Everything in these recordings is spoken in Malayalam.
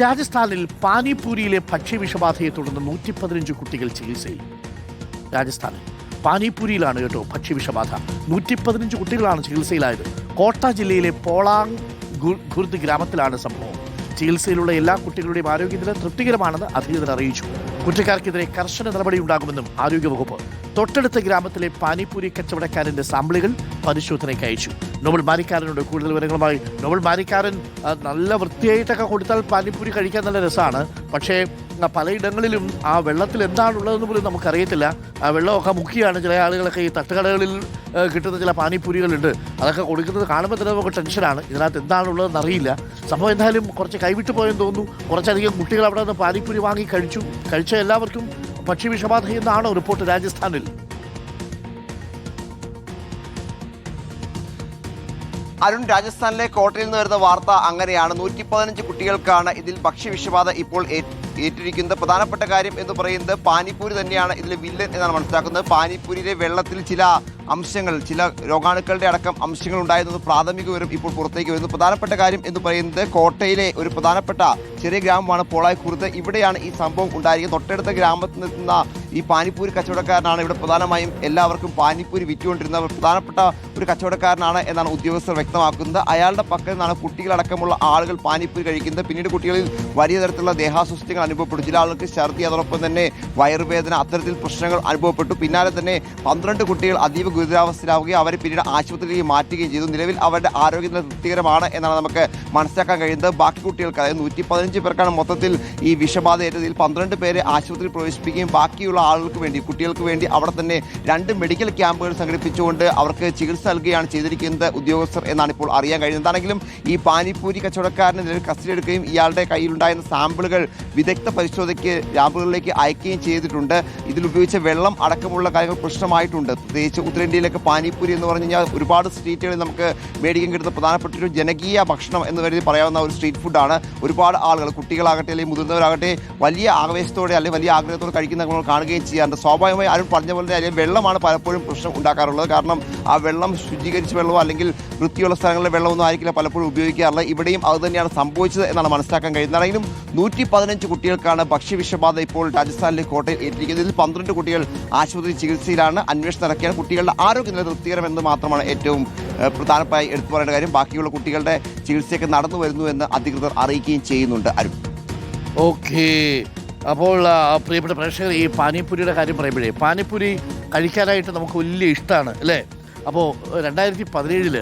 രാജസ്ഥാനിൽ പാനിപൂരിയിലെ ഭക്ഷ്യവിഷബാധയെ തുടർന്ന് 115 കുട്ടികൾ ചികിത്സയിൽ. രാജസ്ഥാനിൽ പാനിപൂരിയിലാണ് കേട്ടോ ഭക്ഷ്യവിഷബാധ. 115 കുട്ടികളാണ് ചികിത്സയിലായത്. കോട്ട ജില്ലയിലെ പോളാങ് ഖുർദ് ഗ്രാമത്തിലാണ് സംഭവം. ചികിത്സയിലുള്ള എല്ലാ കുട്ടികളുടെയും ആരോഗ്യനില തൃപ്തികരമാണെന്ന് അധികൃതർ അറിയിച്ചു. കുറ്റക്കാർക്കെതിരെ കർശന നടപടിയുണ്ടാകുമെന്നും ആരോഗ്യവകുപ്പ്. തൊട്ടടുത്ത ഗ്രാമത്തിലെ പാനിപൂരി കച്ചവടക്കാരന്റെ സാമ്പിളുകൾ പരിശോധനയ്ക്ക് അയച്ചു. നോബൽ മാരിക്കാരനോട് കൂടുതൽ വിവരങ്ങളുമായി. നോബൽ മാരിക്കാരൻ, നല്ല വൃത്തിയായിട്ടൊക്കെ കൊടുത്താൽ പാനിപൂരി കഴിക്കാൻ നല്ല രസമാണ്. പക്ഷേ പലയിടങ്ങളിലും ആ വെള്ളത്തിൽ എന്താണുള്ളതെന്ന് പോലും നമുക്കറിയത്തില്ല. ആ വെള്ളമൊക്കെ മുക്കിയാണ് ചില ആളുകളൊക്കെ ഈ തട്ടുകടകളിൽ കിട്ടുന്ന ചില പാനിപൂരികളുണ്ട്. അതൊക്കെ കൊടുക്കുന്നത് കാണുമ്പോൾ തന്നെ നമുക്ക് ടെൻഷനാണ്. ഇതിനകത്ത് എന്താണുള്ളതെന്ന് അറിയില്ല. സംഭവം എന്തായാലും കുറച്ച് കൈവിട്ടു പോയെന്ന് തോന്നുന്നു. കുറച്ചധികം കുട്ടികൾ അവിടെ നിന്ന് പാനിപൂരി വാങ്ങി കഴിച്ച എല്ലാവർക്കും ഭക്ഷ്യവിഷബാധ എന്നാണ് റിപ്പോർട്ട് രാജസ്ഥാനിൽ. അരുൺ, രാജസ്ഥാനിലെ കോട്ടയിൽ നിന്ന് വരുന്ന വാർത്ത അങ്ങനെയാണ്. 115 കുട്ടികൾക്കാണ് ഇതിൽ ഭക്ഷ്യവിഷബാധ ഇപ്പോൾ ഏറ്റിരിക്കുന്നത്. പ്രധാനപ്പെട്ട കാര്യം എന്ന് പറയുന്നത് പാനിപ്പൂരി തന്നെയാണ് ഇതിലെ വില്ലൻ എന്നാണ് മനസ്സിലാക്കുന്നത്. പാനിപ്പൂരിയിലെ വെള്ളത്തിൽ ചില അംശങ്ങൾ, ചില രോഗാണുക്കളുടെ അടക്കം അംശങ്ങൾ ഉണ്ടായിരുന്നത് പ്രാഥമിക വിവരം ഇപ്പോൾ പുറത്തേക്ക് വരുന്നു. പ്രധാനപ്പെട്ട കാര്യം എന്ന് പറയുന്നത് കോട്ടയിലെ ഒരു പ്രധാനപ്പെട്ട ചെറിയ ഗ്രാമമാണ് പോളായ് ഖുർദ്. ഇവിടെയാണ് ഈ സംഭവം ഉണ്ടായിരിക്കുന്നത്. തൊട്ടടുത്ത ഗ്രാമത്തിൽ നിൽക്കുന്ന ഈ പാനിപ്പൂരി കച്ചവടക്കാരനാണ് ഇവിടെ പ്രധാനമായും എല്ലാവർക്കും പാനിപ്പൂരി വിറ്റുകൊണ്ടിരുന്നത്. പ്രധാനപ്പെട്ട ഒരു കച്ചവടക്കാരനാണ് എന്നാണ് ഉദ്യോഗസ്ഥർ വ്യക്തമാക്കുന്നത്. അയാളുടെ പക്കൽ നിന്നാണ് കുട്ടികളടക്കമുള്ള ആളുകൾ പാനിപ്പൂരി കഴിക്കുന്നത്. പിന്നീട് കുട്ടികളിൽ വലിയ തരത്തിലുള്ള ദേഹാസ്വസ്ഥ്യങ്ങൾ അനുഭവപ്പെട്ടു. ചില ആളുകൾക്ക് ഛർദി, അതോടൊപ്പം തന്നെ വയറുവേദന, അത്തരത്തിൽ പ്രശ്നങ്ങൾ അനുഭവപ്പെട്ടു. പിന്നാലെ തന്നെ 12 കുട്ടികൾ അതീവ ഗുരുതരാവസ്ഥയിലാവുകയും അവരെ പിന്നീട് ആശുപത്രിയിലേക്ക് മാറ്റുകയും ചെയ്തു. നിലവിൽ അവരുടെ ആരോഗ്യനില തൃപ്തികരമാണ് എന്നാണ് നമുക്ക് മനസ്സിലാക്കാൻ കഴിയുന്നത്. ബാക്കി കുട്ടികൾക്ക്, അതായത് 115 പേർക്കാണ് മൊത്തത്തിൽ ഈ വിഷബാധ ഏറ്റതിൽ 12 പേരെ ആശുപത്രിയിൽ പ്രവേശിപ്പിക്കുകയും ബാക്കിയുള്ള ആളുകൾക്ക് വേണ്ടി, കുട്ടികൾക്ക് വേണ്ടി അവിടെ തന്നെ 2 മെഡിക്കൽ ക്യാമ്പുകൾ സംഘടിപ്പിച്ചുകൊണ്ട് അവർക്ക് ചികിത്സ നൽകുകയാണ് ചെയ്തിരിക്കുന്നത് ഉദ്യോഗസ്ഥർ എന്നാണ് ഇപ്പോൾ അറിയാൻ കഴിയുന്നത്. എന്താണെങ്കിലും ഈ പാനിപ്പൂരി കച്ചവടക്കാരനെ നിലവിൽ കസ്റ്റഡി എടുക്കുകയും ഇയാളുടെ കയ്യിലുണ്ടായിരുന്ന സാമ്പിളുകൾ വിദഗ്ധ പരിശോധനയ്ക്ക് ലാബുകളിലേക്ക് അയക്കുകയും ചെയ്തിട്ടുണ്ട്. ഇതിൽ ഉപയോഗിച്ച വെള്ളം അടക്കമുള്ള കാര്യങ്ങൾ പ്രശ്നമായിട്ടുണ്ട്. പ്രത്യേകിച്ച് ഉത്തരേന്ത്യയിലൊക്കെ പാനിപ്പൂരി എന്ന് പറഞ്ഞു കഴിഞ്ഞാൽ ഒരുപാട് സ്ട്രീറ്റുകളിൽ നമുക്ക് മേടിക്കാൻ കിട്ടുന്ന പ്രധാനപ്പെട്ട ഒരു ജനകീയ ഭക്ഷണം എന്ന് കരുതി പറയാവുന്ന ഒരു സ്ട്രീറ്റ് ഫുഡാണ്. ഒരുപാട് ആളുകൾ, കുട്ടികളാകട്ടെ അല്ലെങ്കിൽ മുതിർന്നവരാകട്ടെ, വലിയ ആവേശത്തോടെ അല്ലെങ്കിൽ വലിയ ആഗ്രഹത്തോടെ കഴിക്കുന്ന നമ്മൾ കാണുകയും ചെയ്യാറുണ്ട്. സ്വാഭാവികമായി ആരും പറഞ്ഞ പോലെ അല്ലെങ്കിൽ വെള്ളമാണ് പലപ്പോഴും പ്രശ്നം ഉണ്ടാക്കാറുള്ളത്. കാരണം ആ വെള്ളം ശുചീകരിച്ച വെള്ളമോ അല്ലെങ്കിൽ വൃത്തിയുള്ള സ്ഥലങ്ങളിലെ വെള്ളമൊന്നും ആയിരിക്കില്ല പലപ്പോഴും ഉപയോഗിക്കാറുള്ളത്. ഇവിടെയും അതുതന്നെയാണ് സംഭവിച്ചത് എന്നാണ് മനസ്സിലാക്കാൻ കഴിയുന്നത്. ആണെങ്കിലും 115 കുട്ടികൾക്കാണ് ഭക്ഷ്യവിഷബാധ ഇപ്പോൾ രാജസ്ഥാനിലെ കോട്ടയിൽ ഏറ്റിരിക്കുന്നത്. ഇതിൽ 12 കുട്ടികൾ ആശുപത്രി ചികിത്സയിലാണ്. അന്വേഷണം നടക്കുകയാണ്. കുട്ടികളുടെ ആരോഗ്യനില തൃപ്തികരമെന്ന് മാത്രമാണ് ഏറ്റവും പ്രധാനമായി എടുത്തു പറയേണ്ട കാര്യം. ബാക്കിയുള്ള കുട്ടികളുടെ ചികിത്സയൊക്കെ നടന്നു വരുന്നു എന്ന് അധികൃതർ അറിയിക്കുകയും ചെയ്യുന്നുണ്ട്. അരുൺ, ഓക്കെ. അപ്പോൾ പ്രിയപ്പെട്ട പ്രേക്ഷകർ, ഈ പാനിപ്പൂരിയുടെ കാര്യം പറയുമ്പോഴേ, പാനിപ്പൂരി കഴിക്കാനായിട്ട് നമുക്ക് വലിയ ഇഷ്ടമാണ് അല്ലേ? അപ്പോൾ 2017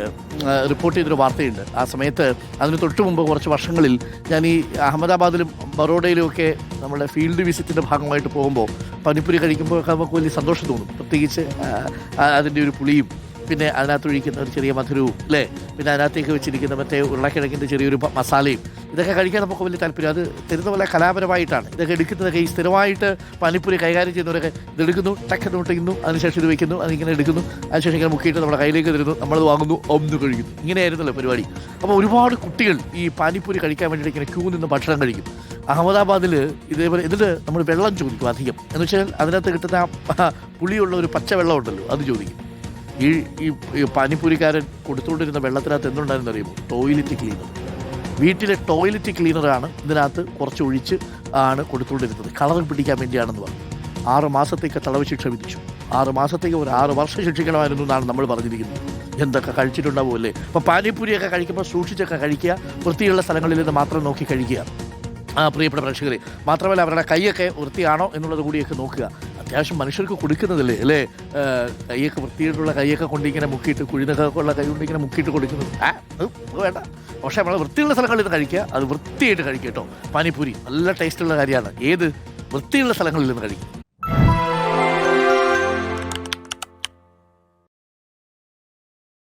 റിപ്പോർട്ട് ചെയ്തൊരു വാർത്തയുണ്ട്. ആ സമയത്ത് അതിന് തൊട്ട് മുമ്പ് കുറച്ച് വർഷങ്ങളിൽ ഞാൻ ഈ അഹമ്മദാബാദിലും ബറോഡയിലും ഒക്കെ നമ്മുടെ ഫീൽഡ് വിസിറ്റിൻ്റെ ഭാഗമായിട്ട് പോകുമ്പോൾ പാനിപ്പൂരി കഴിക്കുമ്പോഴൊക്കെ നമുക്ക് വലിയ സന്തോഷം തോന്നും. പ്രത്യേകിച്ച് അതിൻ്റെ ഒരു പുളിയും പിന്നെ അതിനകത്ത് ഒഴിക്കുന്ന ഒരു ചെറിയ മധുരവും അല്ലേ, പിന്നെ അതിനകത്തേക്ക് വെച്ചിരിക്കുന്ന മറ്റേ ഉരുളക്കിഴങ്ങിൻ്റെ ചെറിയൊരു മസാലയും, ഇതൊക്കെ കഴിക്കാൻ നമുക്ക് വലിയ താല്പര്യം. അത് തരുന്ന പോലെ കലാപരമായിട്ടാണ് ഇതൊക്കെ എടുക്കുന്നതൊക്കെ. ഈ സ്ഥിരമായിട്ട് പാനിപ്പൂരി കൈകാര്യം ചെയ്യുന്നവരൊക്കെ ഇതെടുക്കുന്നു, ടക്കെന്ന് മുട്ടിക്കുന്നു, അതിനുശേഷം ഇത് വയ്ക്കുന്നു, അതിങ്ങനെ എടുക്കുന്നു, അതിനുശേഷം ഇങ്ങനെ മുക്കിയിട്ട് നമ്മുടെ കയ്യിലേക്ക് തരുന്നു, നമ്മളത് വാങ്ങുന്നു, ഒന്ന് കഴിക്കുന്നു. ഇങ്ങനെയായിരുന്നല്ലോ പരിപാടി. അപ്പോൾ ഒരുപാട് കുട്ടികൾ ഈ പാനിപ്പൂരി കഴിക്കാൻ വേണ്ടിയിട്ട് ഇങ്ങനെ ക്യൂ നിന്ന് ഭക്ഷണം കഴിക്കും. അഹമ്മദാബാദിൽ ഇതേപോലെ ഇതിൽ നമ്മൾ വെള്ളം ചോദിക്കും അധികം. എന്ന് വെച്ചാൽ അതിനകത്ത് കിട്ടുന്ന പുളിയുള്ള ഒരു പച്ച വെള്ളം ഉണ്ടല്ലോ, അത് ചോദിക്കും. ഈ പാനിപ്പൂരിക്കാരൻ കൊടുത്തുകൊണ്ടിരുന്ന വെള്ളത്തിനകത്ത് എന്തുണ്ടായിരുന്നു അറിയുമോ? Toilet cleaner. വീട്ടിലെ ടോയ്ലറ്റ് ക്ലീനറാണ് ഇതിനകത്ത് കുറച്ച് ഒഴിച്ച് ആണ് കൊടുത്തുകൊണ്ടിരുന്നത്. കളർ പിടിക്കാൻ വേണ്ടിയാണെന്ന് പറഞ്ഞു. 6 മാസത്തേക്ക് തടവ് ശിക്ഷ വിധിച്ചു. 6 മാസത്തേക്ക് ഒരു 6 വർഷം ശിക്ഷിക്കണമായിരുന്നു എന്നാണ് നമ്മൾ പറഞ്ഞിരിക്കുന്നത്. എന്തൊക്കെ കഴിച്ചിട്ടുണ്ടാവുമല്ലേ? അപ്പോൾ പാനിപ്പൂരിയൊക്കെ കഴിക്കുമ്പോൾ സൂക്ഷിച്ചൊക്കെ കഴിക്കുക. വൃത്തിയുള്ള സ്ഥലങ്ങളിൽ നിന്ന് മാത്രം നോക്കി കഴിക്കുക പ്രിയപ്പെട്ട പ്രേക്ഷകരെ. മാത്രമല്ല അവരുടെ കൈയൊക്കെ വൃത്തിയാണോ എന്നുള്ളത് കൂടിയൊക്കെ നോക്കുക. അത്യാവശ്യം മനുഷ്യർക്ക് കൊടുക്കുന്നതല്ലേ അല്ലേ? കൈയൊക്കെ വൃത്തിയായിട്ടുള്ള കൈയൊക്കെ കൊണ്ടിങ്ങനെ മുക്കിയിട്ട്, കുഴിനൊക്കെ ഉള്ള കൈ കൊണ്ടിങ്ങനെ മുക്കിയിട്ട് കൊടുക്കുന്നത് വേണ്ട. പക്ഷേ നമ്മൾ വൃത്തിയുള്ള സ്ഥലങ്ങളിൽ നിന്ന് കഴിക്കുക. അത് വൃത്തിയായിട്ട് കഴിക്കുക കേട്ടോ. പാനിപ്പൂരി നല്ല ടേസ്റ്റുള്ള കാര്യമാണ്. ഏത് വൃത്തിയുള്ള സ്ഥലങ്ങളിൽ നിന്ന് കഴിക്കും.